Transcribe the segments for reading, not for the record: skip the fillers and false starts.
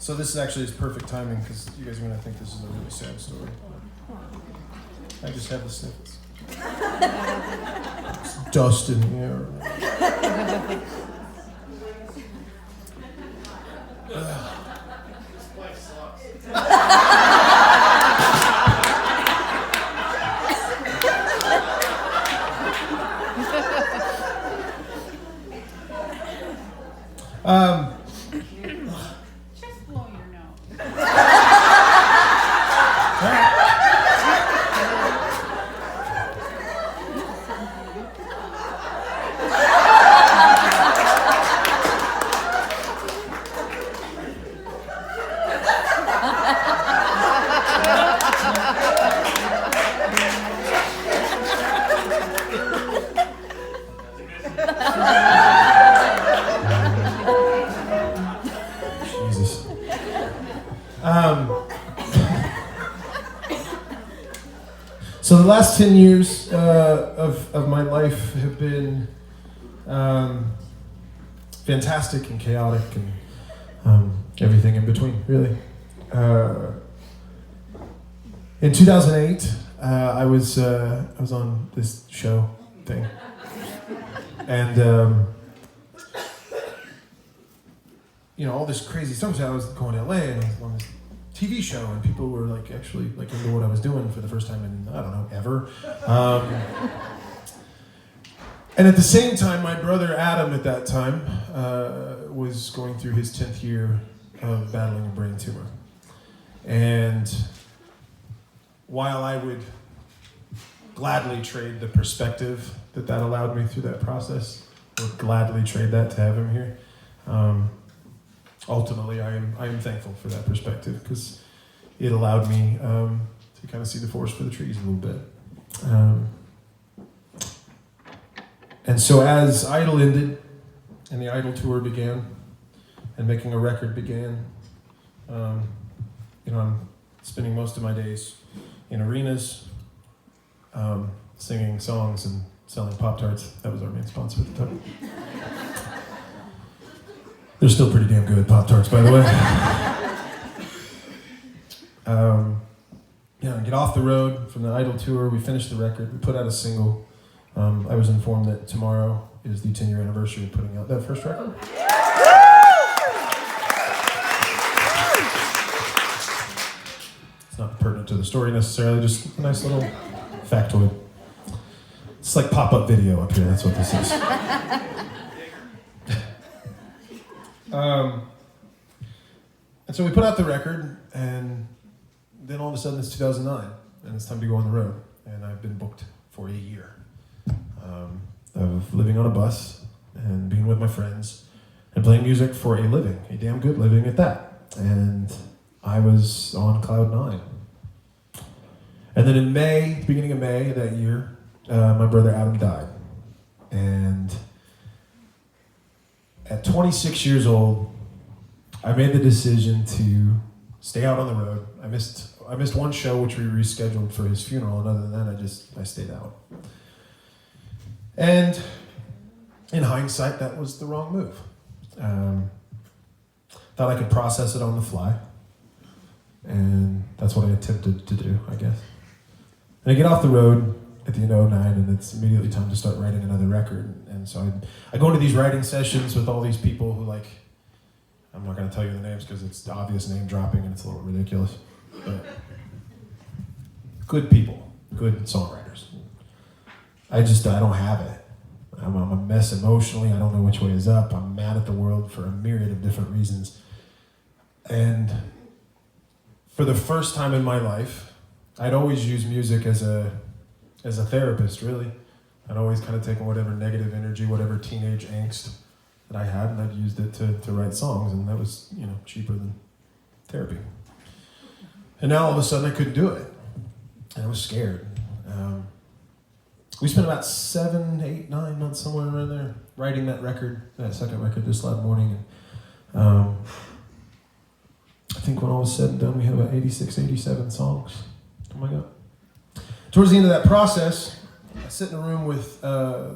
So this is actually perfect timing because you guys are going to think this is a really sad story. I just have the snippets. It's dust in the air. This place sucks. Just blow your nose. Jesus. So the last 10 years of my life have been fantastic and chaotic and everything in between, really. In 2008, I was on this show thing, and all this crazy stuff. So I was going to LA and I was on this TV show, and people were actually into what I was doing for the first time in, I don't know, ever. And at the same time, my brother Adam at that time was going through his 10th year of battling a brain tumor. And while I would gladly trade the perspective that allowed me through that process, would gladly trade that to have him here, ultimately, I am thankful for that perspective because it allowed me to kind of see the forest for the trees a little bit. And so as Idol ended and the Idol tour began and making a record began, I'm spending most of my days in arenas, singing songs and selling Pop-Tarts. That was our main sponsor at the time. They're still pretty damn good, Pop-Tarts, by the way. Get off the road from the Idol tour. We finished the record. We put out a single. I was informed that tomorrow is the 10-year anniversary of putting out that first record. It's not pertinent to the story necessarily, just a nice little factoid. It's like pop-up video up here, that's what this is. And so we put out the record, and then all of a sudden it's 2009, and it's time to go on the road. And I've been booked for a year of living on a bus and being with my friends and playing music for a living, a damn good living at that. And I was on cloud nine. And then in May, beginning of May of that year, my brother Adam died. And at 26 years old, I made the decision to stay out on the road. I missed one show, which we rescheduled for his funeral, and other than that, I stayed out. And in hindsight, that was the wrong move. Thought I could process it on the fly, and that's what I attempted to do, I guess. And I get off the road at the end of 2009, and it's immediately time to start writing another record. And so I go into these writing sessions with all these people who, I'm not going to tell you the names because it's obvious name dropping and it's a little ridiculous, but good people, good songwriters. I don't have it. I'm a mess emotionally. I don't know which way is up. I'm mad at the world for a myriad of different reasons. And for the first time in my life, I'd always used music as a therapist, really. I'd always kind of taken whatever negative energy, whatever teenage angst that I had, and I'd used it to write songs, and that was, cheaper than therapy. And now all of a sudden I couldn't do it, and I was scared. We spent about 7, 8, 9 months, somewhere around there, writing that record, that second record, This Loud Morning. And I think when all was said and done, we had about 86, 87 songs. Oh my God. Towards the end of that process, I sit in a room with my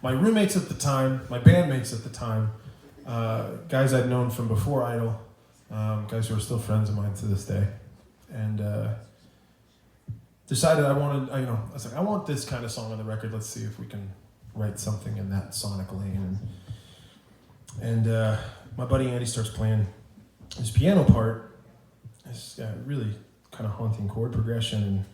roommates at the time, my bandmates at the time, guys I'd known from before Idol, guys who are still friends of mine to this day, and decided I was like, I want this kind of song on the record. Let's see if we can write something in that sonic lane. And my buddy Andy starts playing his piano part. It's got really kind of haunting chord progression, and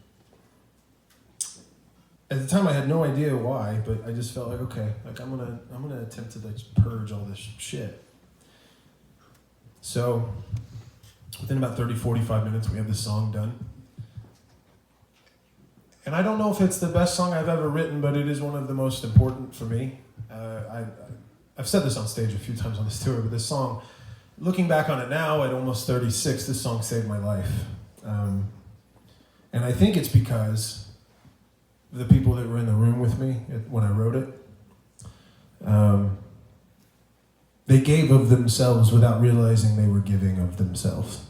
at the time I had no idea why, but I just felt like, okay, like I'm gonna attempt to like purge all this shit. So within about 30-45 minutes we have this song done. And I don't know if it's the best song I've ever written, but it is one of the most important for me. I've said this on stage a few times on this tour, but this song, looking back on it now at almost 36, this song saved my life. And I think it's because the people that were in the room with me when I wrote it, they gave of themselves without realizing they were giving of themselves.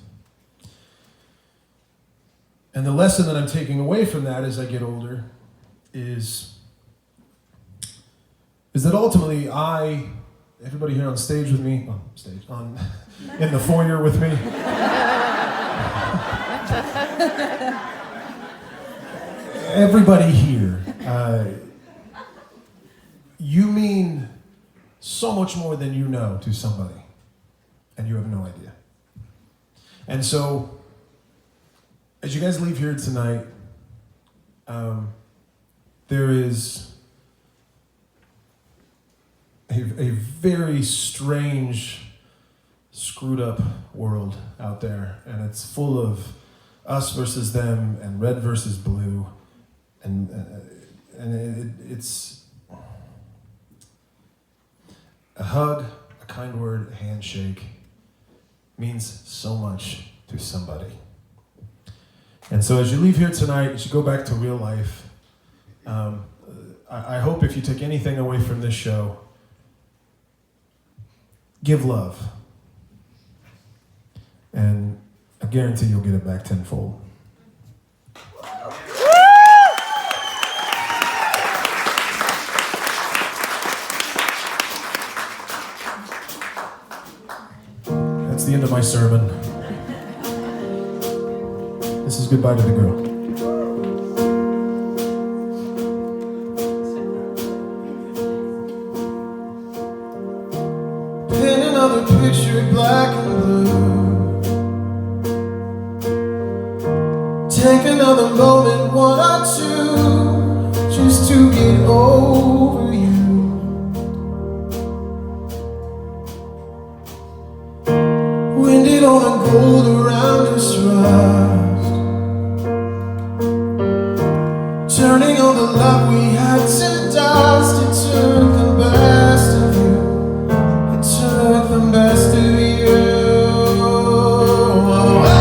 And the lesson that I'm taking away from that as I get older is that ultimately everybody here on stage with me, in the foyer with me, everybody here, you mean so much more than you know to somebody, and you have no idea. And so, as you guys leave here tonight, there is a very strange, screwed up world out there, and it's full of us versus them, and red versus blue, and it's a hug, a kind word, a handshake means so much to somebody. And so as you leave here tonight, as you go back to real life, I hope if you take anything away from this show, give love. And I guarantee you'll get it back tenfold. That's the end of my sermon. This is goodbye to the girl. Paint another picture, black and blue. Take another moment, one or two, just to get over you. When did all the gold around us rust? Turning all the love we had to dust. It took the best of you. It took the best of you. Oh, I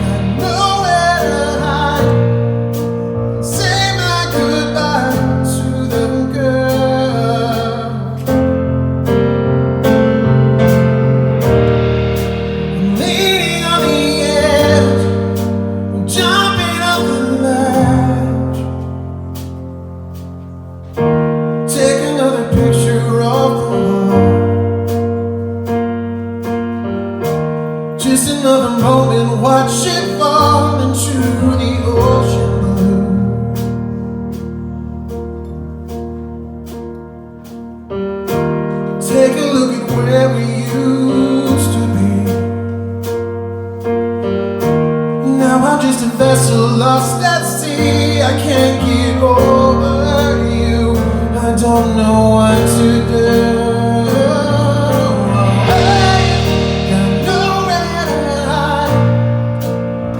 got nowhere to hide. Say my goodbye to the girl. I'm leaning on the edge. I'm jumping off the ledge. Take another picture of the wall. Just another moment, watch it fall into the ocean blue. Take a look at where we used to be. Now I'm just a vessel lost at sea. I can't get over you. I don't know what to do. I got nowhere to hide.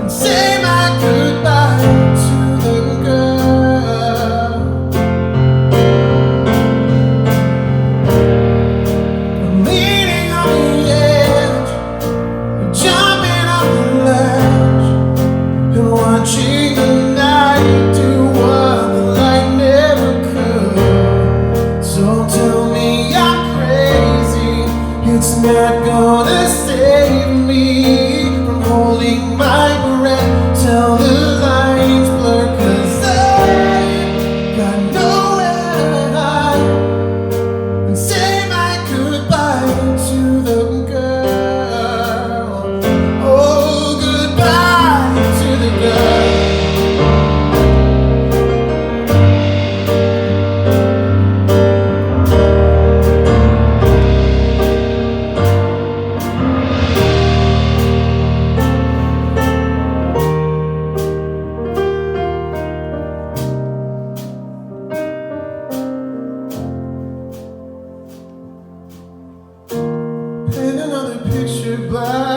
And say my goodbye to the girl. I'm leaning on the edge, jumping off the ledge, and watching the night do what the light never could. So tell me I'm crazy, it's not gonna save me from holding my breath till the lines blur. 'Cause I got nowhere to hide. And say my goodbye to the girl. black.